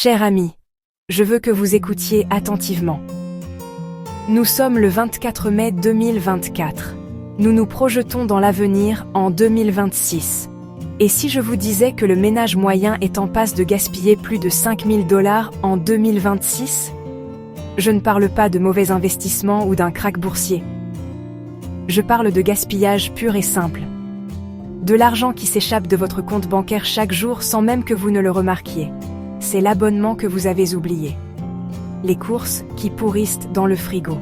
Cher ami, je veux que vous écoutiez attentivement. Nous sommes le 24 mai 2024. Nous nous projetons dans l'avenir en 2026. Et si je vous disais que le ménage moyen est en passe de gaspiller plus de $5 000 en 2026? Je ne parle pas de mauvais investissement ou d'un krach boursier. Je parle de gaspillage pur et simple. De l'argent qui s'échappe de votre compte bancaire chaque jour sans même que vous ne le remarquiez. C'est l'abonnement que vous avez oublié. Les courses qui pourrissent dans le frigo.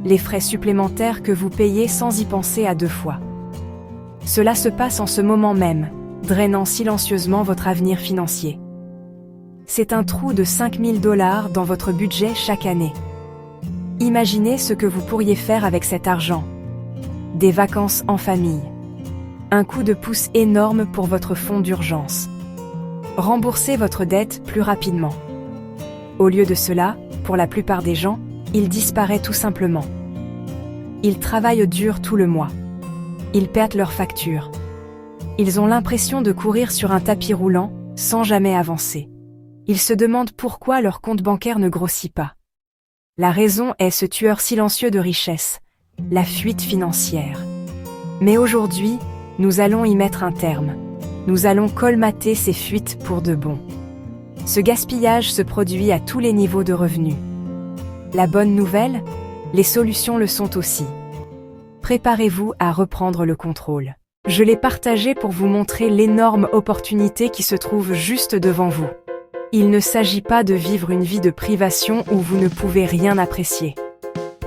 Les frais supplémentaires que vous payez sans y penser à deux fois. Cela se passe en ce moment même, drainant silencieusement votre avenir financier. C'est un trou de $5 000 dans votre budget chaque année. Imaginez ce que vous pourriez faire avec cet argent. Des vacances en famille. Un coup de pouce énorme pour votre fonds d'urgence. Rembourser votre dette plus rapidement. Au lieu de cela, pour la plupart des gens, il disparaît tout simplement. Ils travaillent dur tout le mois. Ils perdent leurs factures. Ils ont l'impression de courir sur un tapis roulant, sans jamais avancer. Ils se demandent pourquoi leur compte bancaire ne grossit pas. La raison est ce tueur silencieux de richesse, la fuite financière. Mais aujourd'hui, nous allons y mettre un terme. Nous allons colmater ces fuites pour de bon. Ce gaspillage se produit à tous les niveaux de revenus. La bonne nouvelle, les solutions le sont aussi. Préparez-vous à reprendre le contrôle. Je l'ai partagé pour vous montrer l'énorme opportunité qui se trouve juste devant vous. Il ne s'agit pas de vivre une vie de privation où vous ne pouvez rien apprécier.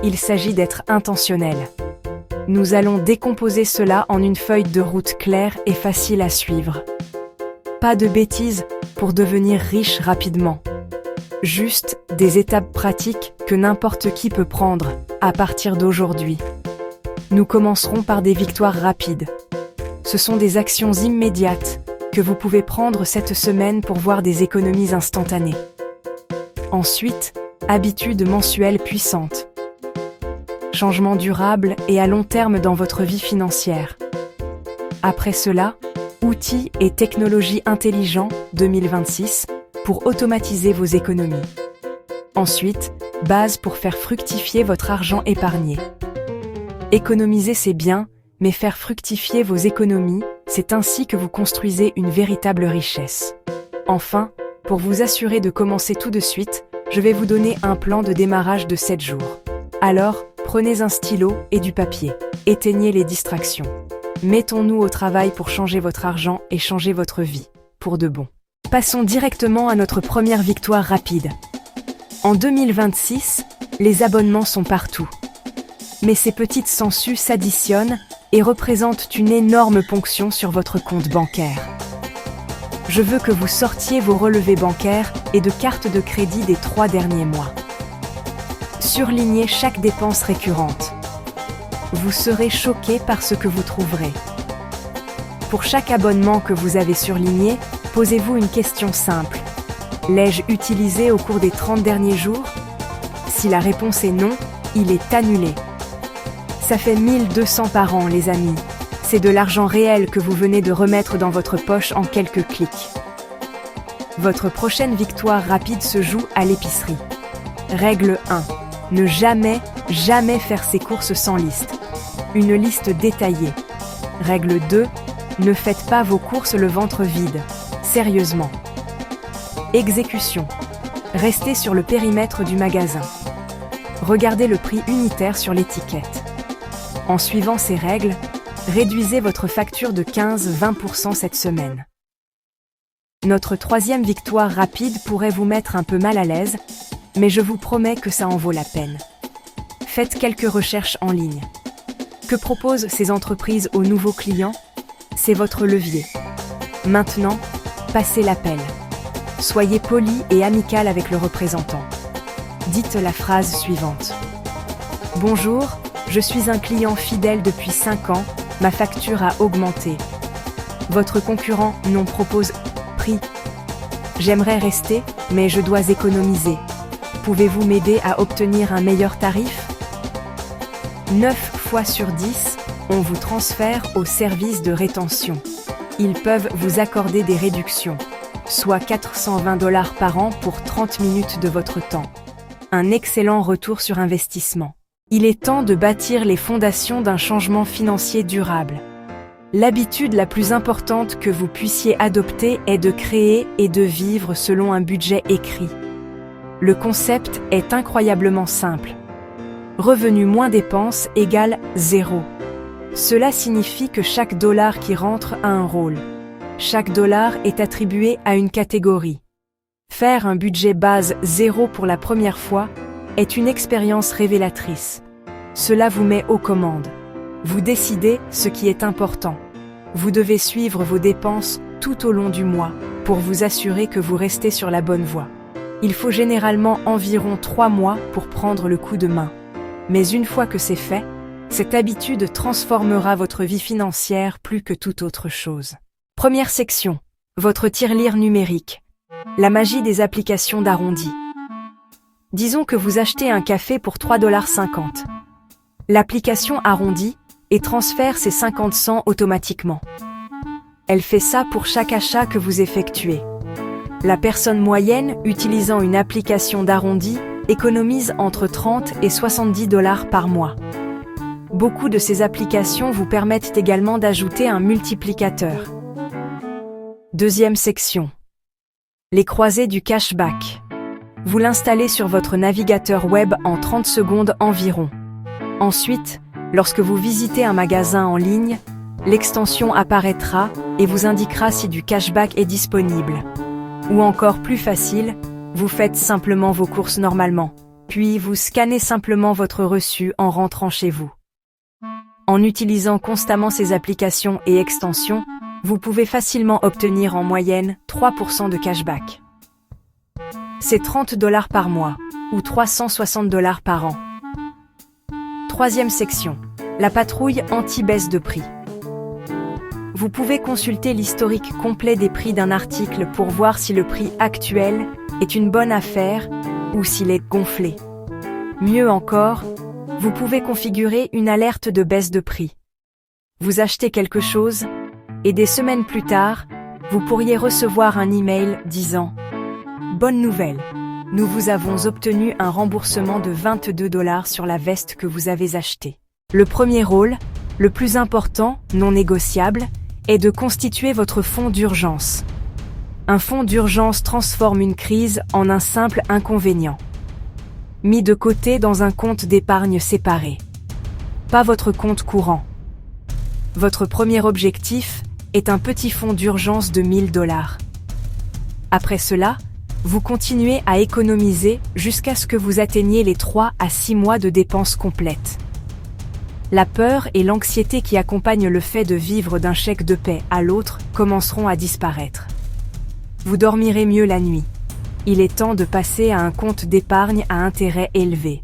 Il s'agit d'être intentionnel. Nous allons décomposer cela en une feuille de route claire et facile à suivre. Pas de bêtises pour devenir riche rapidement. Juste des étapes pratiques que n'importe qui peut prendre à partir d'aujourd'hui. Nous commencerons par des victoires rapides. Ce sont des actions immédiates que vous pouvez prendre cette semaine pour voir des économies instantanées. Ensuite, habitudes mensuelles puissantes. Changement durable et à long terme dans votre vie financière. Après cela, outils et technologies intelligents 2026 pour automatiser vos économies. Ensuite, base pour faire fructifier votre argent épargné. Économiser c'est bien, mais faire fructifier vos économies, c'est ainsi que vous construisez une véritable richesse. Enfin, pour vous assurer de commencer tout de suite, je vais vous donner un plan de démarrage de 7 jours. Alors, prenez un stylo et du papier. Éteignez les distractions. Mettons-nous au travail pour changer votre argent et changer votre vie, pour de bon. Passons directement à notre première victoire rapide. En 2026, les abonnements sont partout. Mais ces petites sangsues s'additionnent et représentent une énorme ponction sur votre compte bancaire. Je veux que vous sortiez vos relevés bancaires et de cartes de crédit des 3 derniers mois. Surlignez chaque dépense récurrente. Vous serez choqué par ce que vous trouverez. Pour chaque abonnement que vous avez surligné, posez-vous une question simple. L'ai-je utilisé au cours des 30 derniers jours? Si la réponse est non, il est annulé. Ça fait 1200 par an, les amis. C'est de l'argent réel que vous venez de remettre dans votre poche en quelques clics. Votre prochaine victoire rapide se joue à l'épicerie. Règle 1. Ne jamais faire ses courses sans liste. Une liste détaillée. Règle 2. Ne faites pas vos courses le ventre vide. Sérieusement. Exécution. Restez sur le périmètre du magasin. Regardez le prix unitaire sur l'étiquette. En suivant ces règles, réduisez votre facture de 15-20% cette semaine. Notre troisième victoire rapide pourrait vous mettre un peu mal à l'aise, mais je vous promets que ça en vaut la peine. Faites quelques recherches en ligne. Que proposent ces entreprises aux nouveaux clients? C'est votre levier. Maintenant, passez l'appel. Soyez poli et amical avec le représentant. Dites la phrase suivante. Bonjour, je suis un client fidèle depuis 5 ans, ma facture a augmenté. Votre concurrent non propose prix. J'aimerais rester, mais je dois économiser. Pouvez-vous m'aider à obtenir un meilleur tarif? 9 fois sur 10, on vous transfère au service de rétention. Ils peuvent vous accorder des réductions. soit 420 $ par an pour 30 minutes de votre temps. Un excellent retour sur investissement. Il est temps de bâtir les fondations d'un changement financier durable. L'habitude la plus importante que vous puissiez adopter est de créer et de vivre selon un budget écrit. Le concept est incroyablement simple. Revenu moins dépenses égale 0. Cela signifie que chaque dollar qui rentre a un rôle. Chaque dollar est attribué à une catégorie. Faire un budget base 0 pour la première fois est une expérience révélatrice. Cela vous met aux commandes. Vous décidez ce qui est important. Vous devez suivre vos dépenses tout au long du mois pour vous assurer que vous restez sur la bonne voie. Il faut généralement environ 3 mois pour prendre le coup de main. Mais une fois que c'est fait, cette habitude transformera votre vie financière plus que toute autre chose. Première section. Votre tirelire numérique. La magie des applications d'arrondi. Disons que vous achetez un café pour 3,50 $. L'application arrondit et transfère ces 50 cents automatiquement. Elle fait ça pour chaque achat que vous effectuez. La personne moyenne utilisant une application d'arrondi économise entre 30 et 70 $ par mois. Beaucoup de ces applications vous permettent également d'ajouter un multiplicateur. Deuxième section. Les croisées du cashback. Vous l'installez sur votre navigateur web en 30 secondes environ. Ensuite, lorsque vous visitez un magasin en ligne, l'extension apparaîtra et vous indiquera si du cashback est disponible. Ou encore plus facile, vous faites simplement vos courses normalement, puis vous scannez simplement votre reçu en rentrant chez vous. En utilisant constamment ces applications et extensions, vous pouvez facilement obtenir en moyenne 3% de cashback. C'est 30 $ par mois, ou 360 $ par an. Troisième section. La patrouille anti-baisse de prix. Vous pouvez consulter l'historique complet des prix d'un article pour voir si le prix actuel est une bonne affaire ou s'il est gonflé. Mieux encore, vous pouvez configurer une alerte de baisse de prix. Vous achetez quelque chose et des semaines plus tard, vous pourriez recevoir un email disant « Bonne nouvelle, nous vous avons obtenu un remboursement de 22 $ sur la veste que vous avez achetée. » Le premier rôle, le plus important, non négociable, est de constituer votre fonds d'urgence. Un fonds d'urgence transforme une crise en un simple inconvénient. Mis de côté dans un compte d'épargne séparé. Pas votre compte courant. Votre premier objectif est un petit fonds d'urgence de 1 000 $. Après cela, vous continuez à économiser jusqu'à ce que vous atteigniez les 3 à 6 mois de dépenses complètes. La peur et l'anxiété qui accompagnent le fait de vivre d'un chèque de paie à l'autre commenceront à disparaître. Vous dormirez mieux la nuit. Il est temps de passer à un compte d'épargne à intérêt élevé.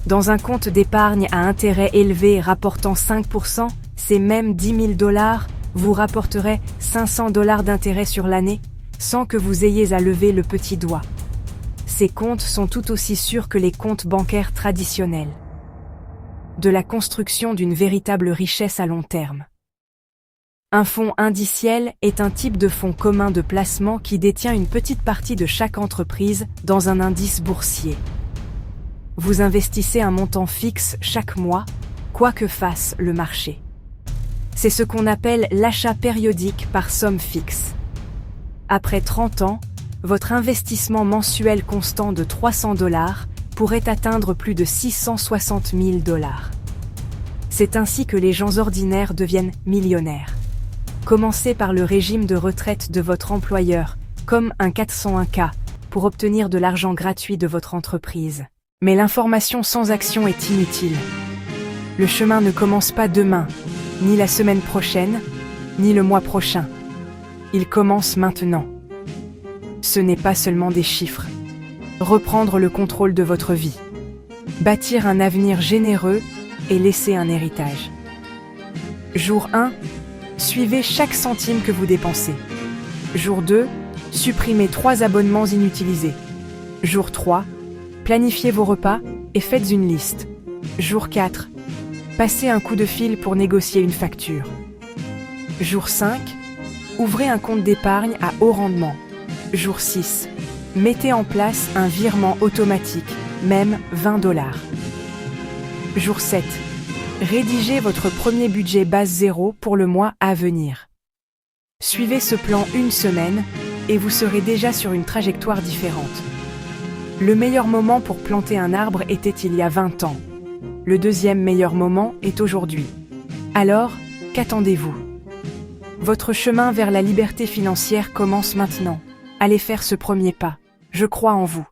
Dans un compte d'épargne à intérêt élevé rapportant 5%, c'est même 10 000 $, vous rapporterez 500 $ d'intérêt sur l'année, sans que vous ayez à lever le petit doigt. Ces comptes sont tout aussi sûrs que les comptes bancaires traditionnels. De la construction d'une véritable richesse à long terme. Un fonds indiciel est un type de fonds commun de placement qui détient une petite partie de chaque entreprise dans un indice boursier. Vous investissez un montant fixe chaque mois, quoi que fasse le marché. C'est ce qu'on appelle l'achat périodique par somme fixe. Après 30 ans, votre investissement mensuel constant de 300 $ pourrait atteindre plus de 660 000 $. C'est ainsi que les gens ordinaires deviennent millionnaires. Commencez par le régime de retraite de votre employeur, comme un 401(k), pour obtenir de l'argent gratuit de votre entreprise. Mais l'information sans action est inutile. Le chemin ne commence pas demain, ni la semaine prochaine, ni le mois prochain. Il commence maintenant. Ce n'est pas seulement des chiffres. Reprendre le contrôle de votre vie. Bâtir un avenir généreux et laisser un héritage. Jour 1. Suivez chaque centime que vous dépensez. Jour 2. Supprimez 3 abonnements inutilisés. Jour 3. Planifiez vos repas et faites une liste. Jour 4. Passez un coup de fil pour négocier une facture. Jour 5. Ouvrez un compte d'épargne à haut rendement. Jour 6. Mettez en place un virement automatique, même 20 $. Jour 7. Rédigez votre premier budget base 0 pour le mois à venir. Suivez ce plan une semaine et vous serez déjà sur une trajectoire différente. Le meilleur moment pour planter un arbre était il y a 20 ans. Le deuxième meilleur moment est aujourd'hui. Alors, qu'attendez-vous? Votre chemin vers la liberté financière commence maintenant. Allez faire ce premier pas. Je crois en vous.